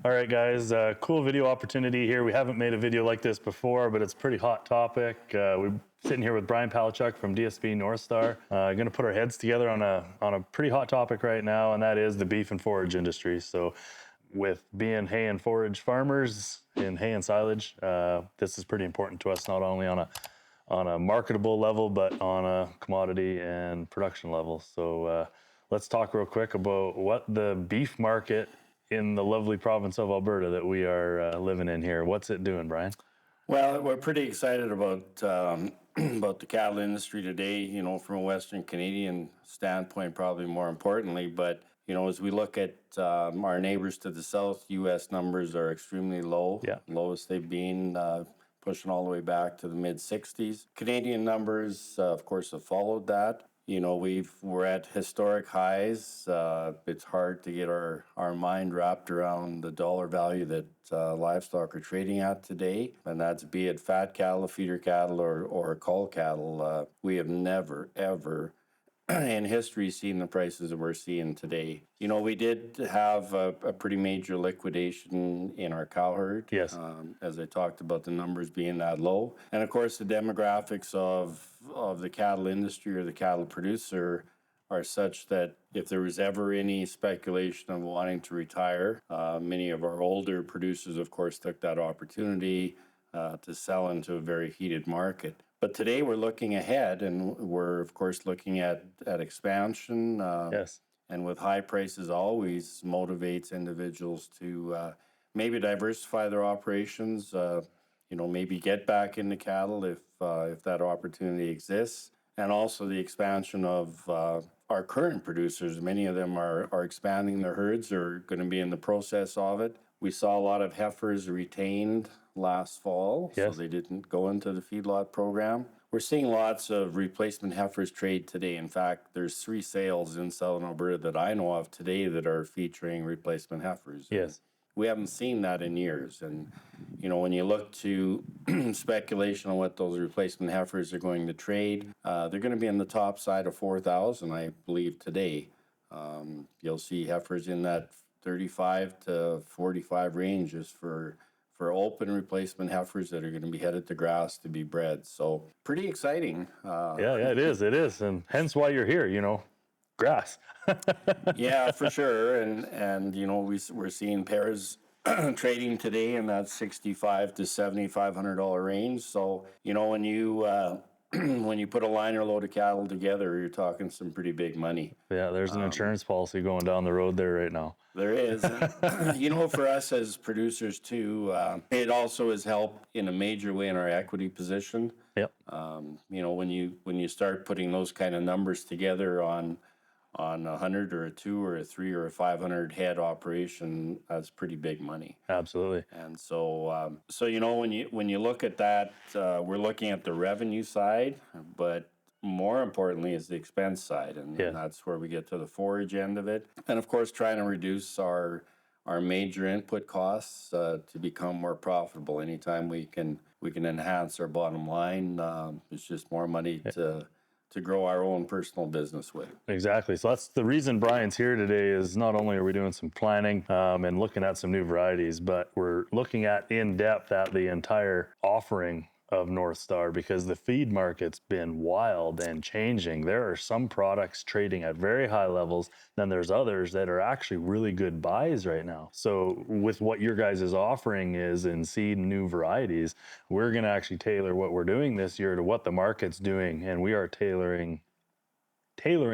All right, guys, cool video opportunity here. We haven't made a video like this before, but it's a pretty hot topic. We're sitting here with Brian Palachuk from DSB North Star. Going to put our heads together on a pretty hot topic right now, and that is the beef and forage industry. So with being hay and forage farmers in hay and silage, this is pretty important to us, not only on a marketable level, but on a commodity and production level. So let's talk real quick about what the beef market in the lovely province of Alberta that we are living in here. What's it doing, Brian? Well, we're pretty excited about about the cattle industry today. You know, from a Western Canadian standpoint, probably more importantly. But you know, as we look at our neighbors to the south, U.S. numbers are extremely low. Yeah. Lowest they've been, pushing all the way back to the mid 60s. Canadian numbers, of course, have followed that. You know, we're at historic highs. It's hard to get our mind wrapped around the dollar value that livestock are trading at today, and that's be it fat cattle, feeder cattle, or cull cattle. We have never, ever in history seen the prices that we're seeing today. You know, we did have a pretty major liquidation in our cow herd. Yes. As I talked about the numbers being that low. And of course, the demographics of the cattle industry or the cattle producer are such that if there was ever any speculation of wanting to retire, many of our older producers, of course, took that opportunity to sell into a very heated market. But today we're looking ahead, and we're, of course, looking at expansion. Yes. And with high prices always motivates individuals to maybe diversify their operations, you know, maybe get back into cattle if that opportunity exists. And also the expansion of our current producers. Many of them are expanding their herds or going to be in the process of it. We saw a lot of heifers retained last fall, Yes. so they didn't go into the feedlot program. We're seeing lots of replacement heifers trade today. In fact, there's 3 sales in southern Alberta that I know of today that are featuring replacement heifers. Yes. We haven't seen that in years. And, you know, when you look to speculation on what those replacement heifers are going to trade, they're going to be in the top side of 4,000, I believe, today. You'll see heifers in that 35 to 45 ranges for open replacement heifers that are going to be headed to grass to be bred. So pretty exciting. Yeah, it is. It is. And hence why you're here, you know, grass. Yeah, for sure. And you know, we're seeing pairs trading today in that $6,500 to $7,500 range. So, you know, when you when you put a liner load of cattle together, you're talking some pretty big money. Yeah, there's an insurance policy going down the road there right now. There is. And, you know, for us as producers too, it also has helped in a major way in our equity position. Yep. You know, when you start putting those kind of numbers together on 100 or a 2 or a 3 or a 500 head operation, that's pretty big money. Absolutely. And so, you know, when you look at that, we're looking at the revenue side, but more importantly is the expense side, and that's where we get to the forage end of it. And of course, trying to reduce our major input costs to become more profitable. Anytime we can enhance our bottom line, it's just more money to grow our own personal business with. Exactly. So that's the reason Brian's here today, is not only are we doing some planning and looking at some new varieties, but we're looking at in depth at the entire offering of North Star, because the feed market's been wild and changing. There are some products trading at very high levels, then there's others that are actually really good buys right now. So with what your guys' offering is in seed and new varieties, we're going to actually tailor what we're doing this year to what the market's doing, and we are tailoring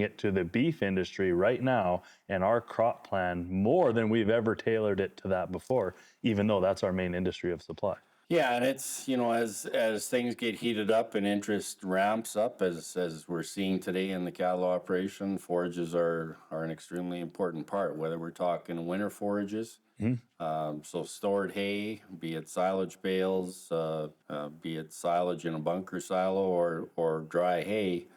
it to the beef industry right now and our crop plan more than we've ever tailored it to that before, even though that's our main industry of supply. Yeah, and it's, you know, as things get heated up and interest ramps up, as we're seeing today in the cattle operation, forages are an extremely important part, whether we're talking winter forages, so stored hay, be it silage bales, be it silage in a bunker silo or dry hay.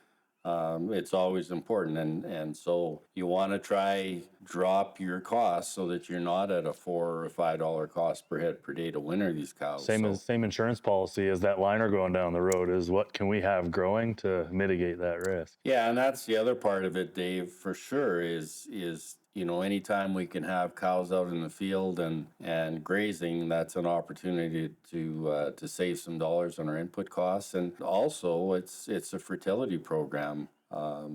It's always important, and so you want to try drop your costs so that you're not at a $4 or $5 cost per head per day to winter these cows. Same insurance policy as that liner going down the road is what can we have growing to mitigate that risk. Yeah, and that's the other part of it, Dave, for sure, is you know, anytime we can have cows out in the field and grazing, that's an opportunity to save some dollars on our input costs. And also, it's a fertility program.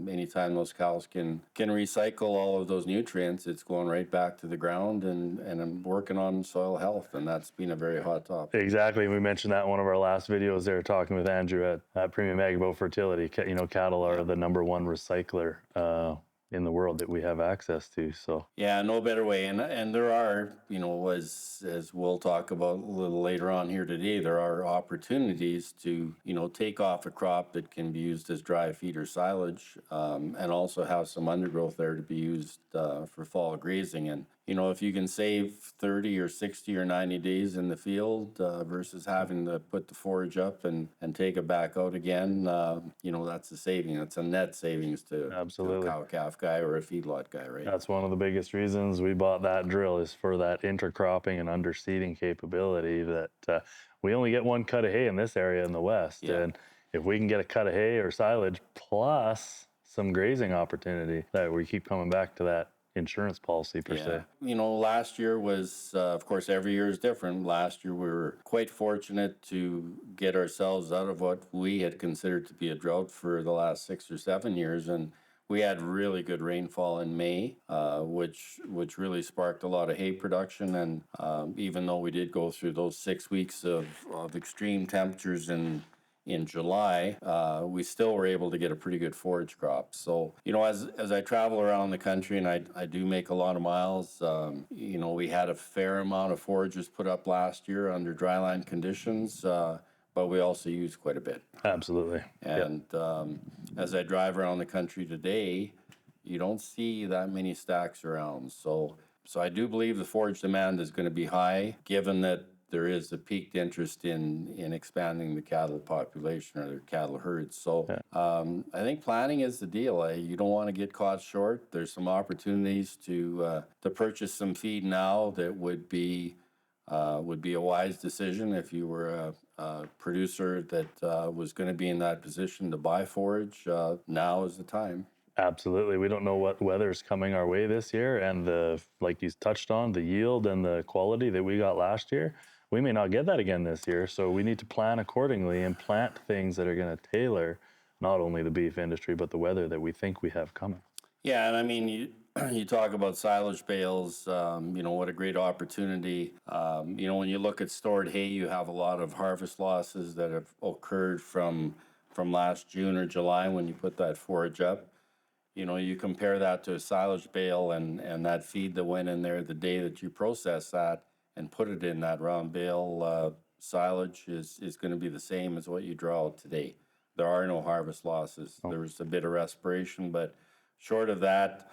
Anytime those cows can recycle all of those nutrients, it's going right back to the ground, and I'm working on soil health, and that's been a very hot topic. Exactly. We mentioned that in one of our last videos there, talking with Andrew at Premium Ag about fertility. You know, cattle are the number one recycler in the world that we have access to. So Yeah, no better way. And there are, you know, as we'll talk about a little later on here today, there are opportunities to, you know, take off a crop that can be used as dry feed or silage, and also have some undergrowth there to be used for fall grazing. And you know, if you can save 30 or 60 or 90 days in the field versus having to put the forage up and take it back out again, you know, that's a saving. That's a net savings to absolutely. a cow-calf guy or a feedlot guy, right? That's one of the biggest reasons we bought that drill, is for that intercropping and underseeding capability. That we only get one cut of hay in this area in the west, and if we can get a cut of hay or silage plus some grazing opportunity, that we keep coming back to that insurance policy per se. You know, last year was, of course, every year is different. Last year we were quite fortunate to get ourselves out of what we had considered to be a drought for the last 6 or 7 years, and we had really good rainfall in May, which really sparked a lot of hay production. And even though we did go through those 6 weeks of extreme temperatures in July, we still were able to get a pretty good forage crop. So, you know, as I travel around the country, and I do make a lot of miles, you know, we had a fair amount of forages put up last year under dryland conditions, but we also used quite a bit. Absolutely. And as I drive around the country today, you don't see that many stacks around. So I do believe the forage demand is going to be high, given that there is a peaked interest in expanding the cattle population or the cattle herds. So I think planning is the deal. You don't want to get caught short. There's some opportunities to purchase some feed now that would be a wise decision if you were a producer that was going to be in that position to buy forage. Now is the time. Absolutely. We don't know what weather's coming our way this year, and like you touched on, the yield and the quality that we got last year, we may not get that again this year. So we need to plan accordingly and plant things that are going to tailor not only the beef industry, but the weather that we think we have coming. Yeah, and I mean, you talk about silage bales, you know, what a great opportunity. You know, when you look at stored hay, you have a lot of harvest losses that have occurred from last June or July when you put that forage up. You know, you compare that to a silage bale and that feed that went in there the day that you process that and put it in that round bale, silage is going to be the same as what you draw out today. There are no harvest losses. There's a bit of respiration, but short of that,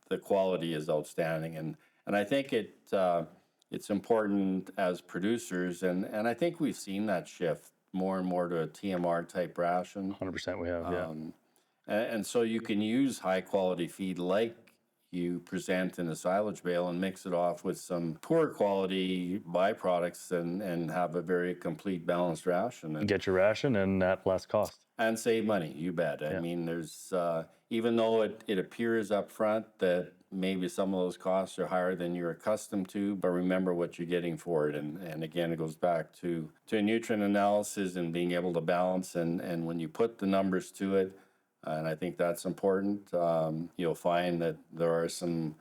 the quality is outstanding. And I think it's important as producers, and I think we've seen that shift more and more to a TMR type ration. 100% we have, yeah. And so you can use high quality feed like you present in a silage bale and mix it off with some poor quality byproducts and have a very complete balanced ration. And get your ration and at less cost. And save money, you bet. I mean, there's, even though it appears up front that maybe some of those costs are higher than you're accustomed to, but remember what you're getting for it. And again, it goes back to nutrient analysis and being able to balance. And when you put the numbers to it, and I think that's important, you'll find that there's some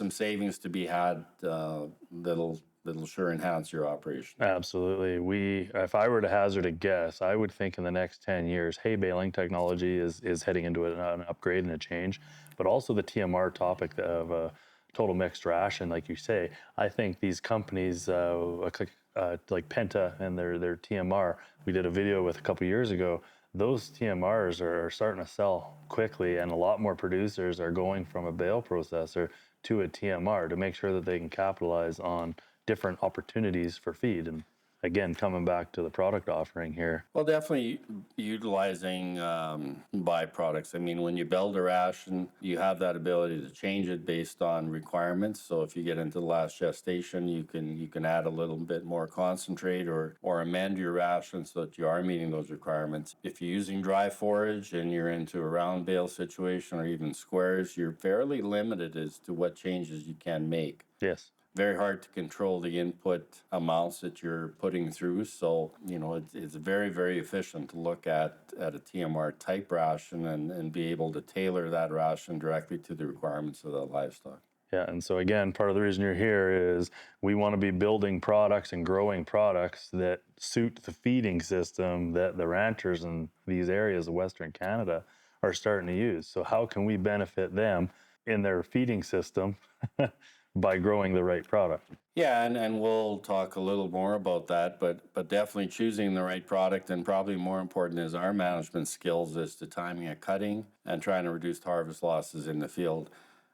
savings to be had that'll sure enhance your operation. Absolutely. If I were to hazard a guess, I would think in the next 10 years, hay baling technology is heading into an upgrade and a change, but also the TMR topic of a total mixed ration, like you say. I think these companies like Penta and their TMR, we did a video with a couple years ago. Those TMRs are starting to sell quickly, and a lot more producers are going from a bale processor to a TMR to make sure that they can capitalize on different opportunities for feed. And again, coming back to the product offering here. Well, definitely utilizing byproducts. I mean, when you build a ration, you have that ability to change it based on requirements. So if you get into the last gestation, you can add a little bit more concentrate or amend your ration so that you are meeting those requirements. If you're using dry forage and you're into a round bale situation or even squares, you're fairly limited as to what changes you can make. Yes. Very hard to control the input amounts that you're putting through. So, it's very, very efficient to look at a TMR type ration and be able to tailor that ration directly to the requirements of the livestock. Yeah, and so again, part of the reason you're here is we want to be building products and growing products that suit the feeding system that the ranchers in these areas of Western Canada are starting to use. So how can we benefit them in their feeding system by growing the right product? Yeah, and we'll talk a little more about that, but definitely choosing the right product, and probably more important is our management skills as to timing of cutting and trying to reduce harvest losses in the field.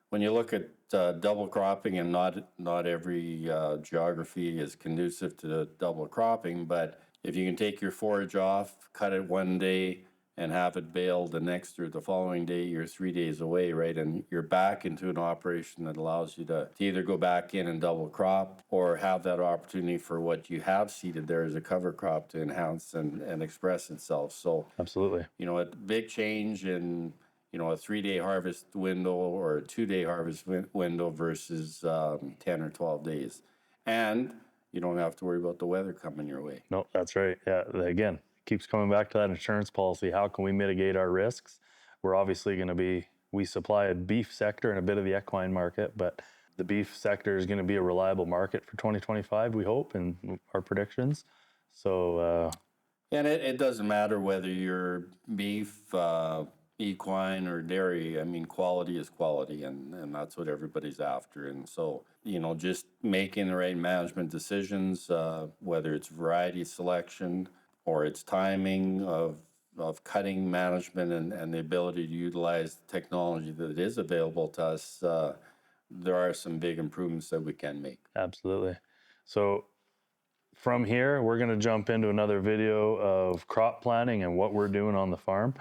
When you look at double cropping, and not every geography is conducive to double cropping, but if you can take your forage off, cut it one day, and have it baled the next or the following day, you're 3 days away, right? And you're back into an operation that allows you to either go back in and double crop or have that opportunity for what you have seeded there as a cover crop to enhance and express itself. So, Absolutely. a big change in, a 3-day harvest window or a 2-day harvest window versus 10 or 12 days. And you don't have to worry about the weather coming your way. No, that's right. Yeah, again, keeps coming back to that insurance policy. How can we mitigate our risks? We're obviously going to we supply a beef sector and a bit of the equine market, but the beef sector is going to be a reliable market for 2025, we hope, and our predictions. So, And it doesn't matter whether you're beef, equine, or dairy. I mean, quality is quality, and that's what everybody's after. And so, just making the right management decisions, whether it's variety selection or it's timing of cutting management and the ability to utilize the technology that is available to us, there are some big improvements that we can make. absolutely. So, from here, we're going to jump into another video of crop planning and what we're doing on the farm.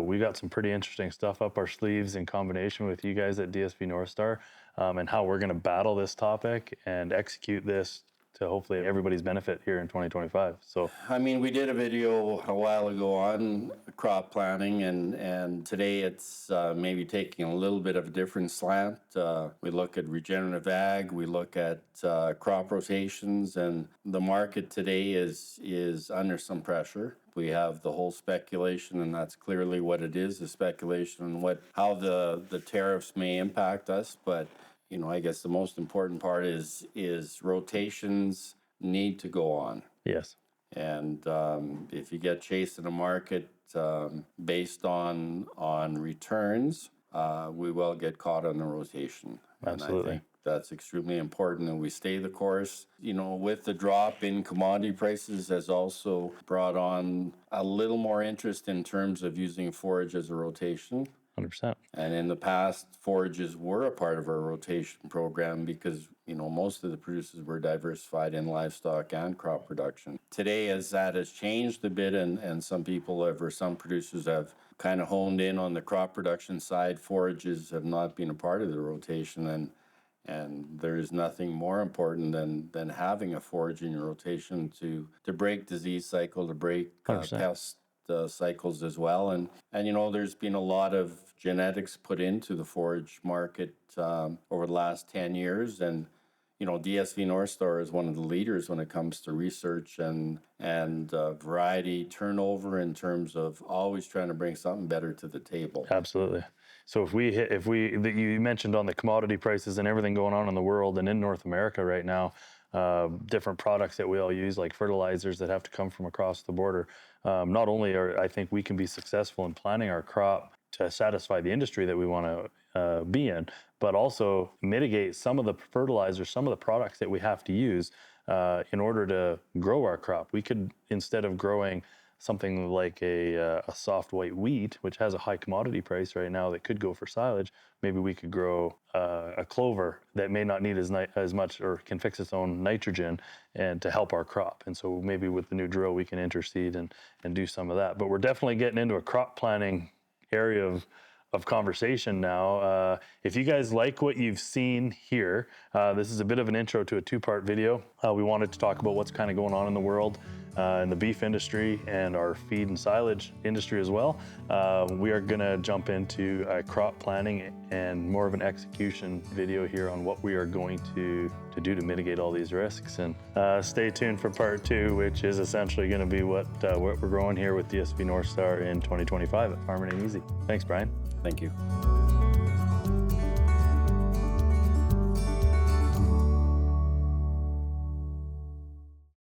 We got some pretty interesting stuff up our sleeves in combination with you guys at DSV North Star, and how we're going to battle this topic and execute this to hopefully everybody's benefit here in 2025. So, I mean, we did a video a while ago on crop planning, and today it's maybe taking a little bit of a different slant. We look at regenerative ag, we look at crop rotations, and the market today is under some pressure. We have the whole speculation, and that's clearly what it is, the speculation and how the tariffs may impact us. But I guess the most important part is rotations need to go on. yes, And if you get chased in a market based on returns, we will get caught on the rotation. absolutely. And I think that's extremely important, and we stay the course. With the drop in commodity prices has also brought on a little more interest in terms of using forage as a rotation. 100%. And in the past, forages were a part of our rotation program because, most of the producers were diversified in livestock and crop production. Today, as that has changed a bit, and some producers have kind of honed in on the crop production side, forages have not been a part of the rotation. And there is nothing more important than having a forage in your rotation to break disease cycle, to break 100%. pest cycles as well. And there's been a lot of genetics put into the forage market over the last 10 years. And, DSV North Star is one of the leaders when it comes to research and variety turnover in terms of always trying to bring something better to the table. Absolutely. So you mentioned on the commodity prices and everything going on in the world and in North America right now, different products that we all use, like fertilizers that have to come from across the border. Not only I think we can be successful in planning our crop to satisfy the industry that we want to be in, but also mitigate some of the fertilizers, some of the products that we have to use in order to grow our crop. We could, instead of growing something like a soft white wheat, which has a high commodity price right now that could go for silage, maybe we could grow a clover that may not need as much or can fix its own nitrogen and to help our crop. And so maybe with the new drill, we can interseed and do some of that. But we're definitely getting into a crop planning area of conversation now. If you guys like what you've seen here, this is a bit of an intro to a two-part video. We wanted to talk about what's kind of going on in the world, in the beef industry and our feed and silage industry as well. We are gonna jump into crop planning and more of an execution video here on what we are going to do to mitigate all these risks. And stay tuned for part two, which is essentially gonna be what we're growing here with DSV North Star in 2025 at Farming Ain't Easy. Thanks, Brian. Thank you.